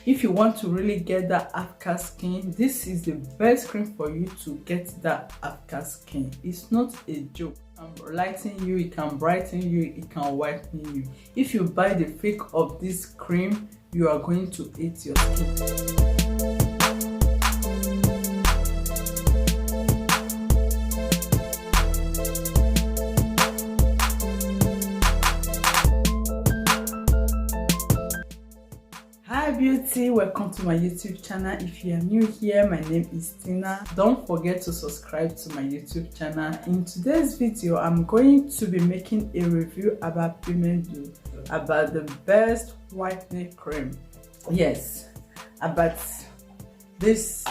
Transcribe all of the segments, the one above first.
If you want to really get that Africa skin, this is the best cream for you to get that Africa skin. It's not a joke. It can lighten you, it can brighten you, it can whiten you. If you buy the fake of this cream, you are going to eat your skin. Hi beauty, welcome to my YouTube channel. If you are new here, my name is Tina. Don't forget to subscribe to my YouTube channel. In today's video, I'm going to be making a review about PIMENT DOUX, about the best whitening cream. Yes, about this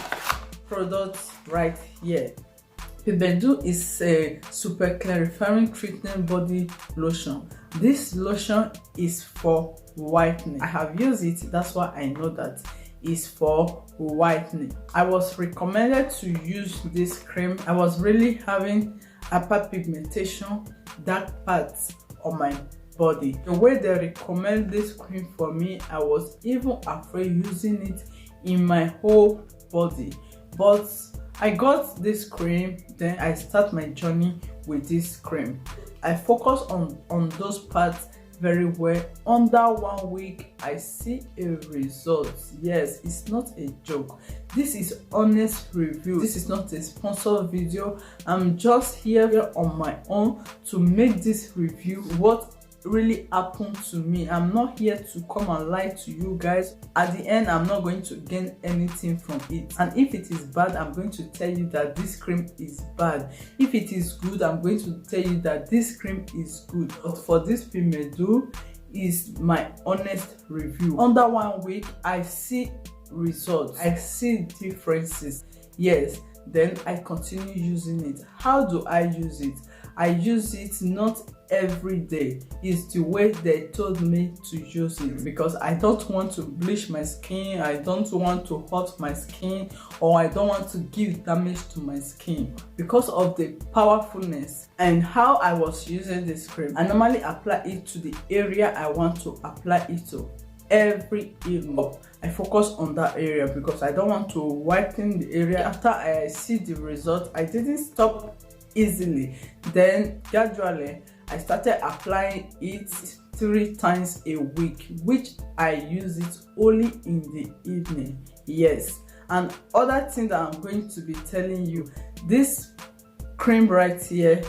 product right here. PIMENT DOUX is a super clarifying treatment body lotion. This lotion is for whitening. I have used it, that's why I know that it's for whitening. I was recommended to use this cream. I was really having hyperpigmentation, dark parts on my body. The way they recommend this cream for me, I was even afraid using it in my whole body. But I got this cream, then I start my journey with this cream. I focus on those parts very well. Under 1 week, I see a result. Yes, it's not a joke. This is honest review. This is not a sponsored video. I'm just here on my own to make this review. What really happened to me. I'm not here to come and lie to you guys. At the end, I'm not going to gain anything from it. And if it is bad, I'm going to tell you that this cream is bad. If it is good, I'm going to tell you that this cream is good. But for this PIMENT DOUX is my honest review. Under 1 week, I see results. I see differences. Yes, then I continue using it. How do I use it? I use it not every day. It's the way they told me to use it, because I don't want to bleach my skin, I don't want to hurt my skin, or I don't want to give damage to my skin. Because of the powerfulness and how I was using this cream, I normally apply it to the area I want to apply it to every evening. I focus on that area because I don't want to whiten the area. After I see the result, I didn't stop easily. Then gradually I started applying it 3 times a week, which I use it only in the evening. Yes, and other thing that I'm going to be telling you, this cream right here,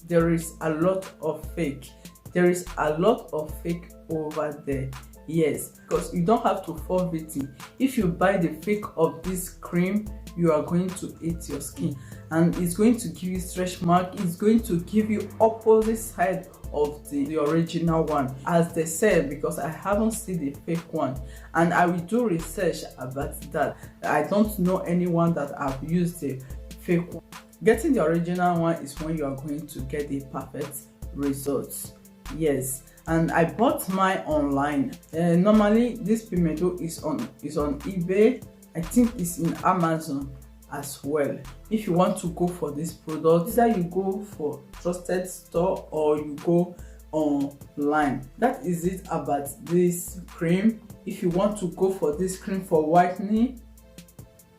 there is a lot of fake. There is a lot of fake over there. Yes, because you don't have to fall victim. If you buy the fake of this cream, you are going to eat your skin, and it's going to give you stretch mark. It's going to give you opposite side of the original one, as they said, because I haven't seen the fake one, and I will do research about that. I don't know anyone that have used the fake one. Getting the original one is when you are going to get the perfect results. Yes, and I bought mine online. Normally this PIMENT DOUX is on eBay. I think it's in Amazon as well. If you want to go for this product, either you go for trusted store or you go online. That is it about this cream. If you want to go for this cream for whitening,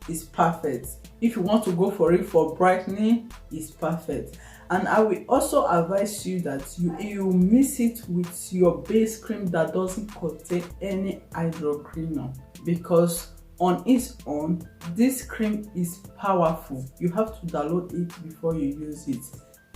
it's perfect. If you want to go for it for brightening, it's perfect. And I will also advise you that you mix it with your base cream that doesn't contain any hydroquinone, because on its own, this cream is powerful. You have to download it before you use it.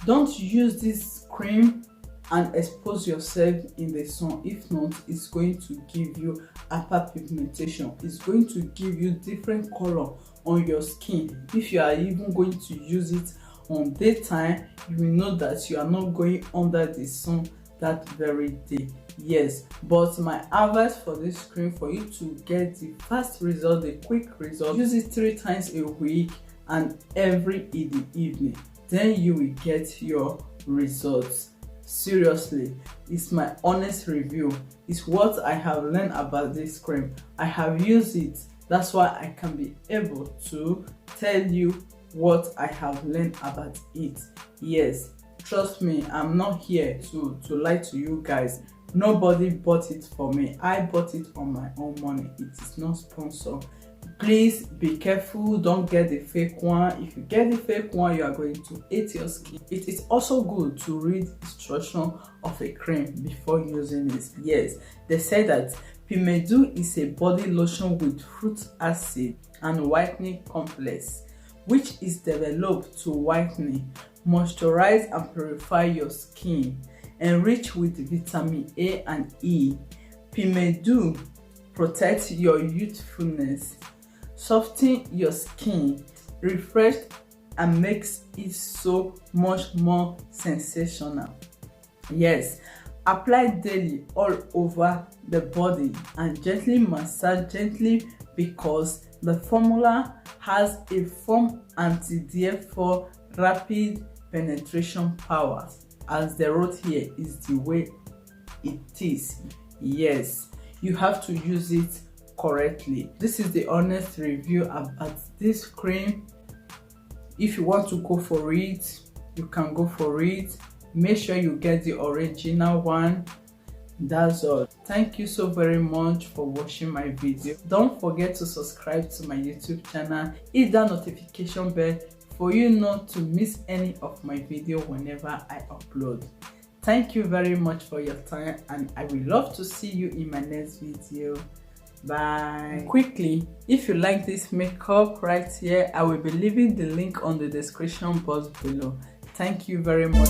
Don't use this cream and expose yourself in the sun. If not, it's going to give you hyperpigmentation. It's going to give you different color on your skin. If you are even going to use it on daytime, you will know that you are not going under the sun that very day. Yes, but my advice for this cream, for you to get the fast result, the quick result, use it 3 times a week and every in the evening. Then you will get your results. Seriously, it's my honest review. It's what I have learned about this cream. I have used it. That's why I can be able to tell you what I have learned about it. Yes, trust me, I'm not here to lie to you guys. Nobody bought it for me. I bought it on my own money. It is not sponsored. Please be careful, don't get the fake one. If you get the fake one, you are going to hate your skin. It is also good to read instruction of a cream before using it. Yes, they say that PIMENT DOUX is a body lotion with fruit acid and whitening complex, which is developed to whiten, moisturize and purify your skin. Enriched with vitamin A and E, PIMENT DOUX protects your youthfulness, soften your skin, refresh and makes it so much more sensational. Yes, apply daily all over the body and gently massage gently because the formula has a foam anti-tear for rapid penetration power. As they wrote here is the way it is. Yes, you have to use it correctly. This is the honest review about this cream. If you want to go for it, you can go for it. Make sure you get the original one. That's all. Thank you so very much for watching my video. Don't forget to subscribe to my YouTube channel, hit that notification bell for you not to miss any of my video whenever I upload. Thank you very much for your time, and I will love to see you in my next video. Bye. Quickly, if you like this makeup right here, I will be leaving the link on the description box below. Thank you very much.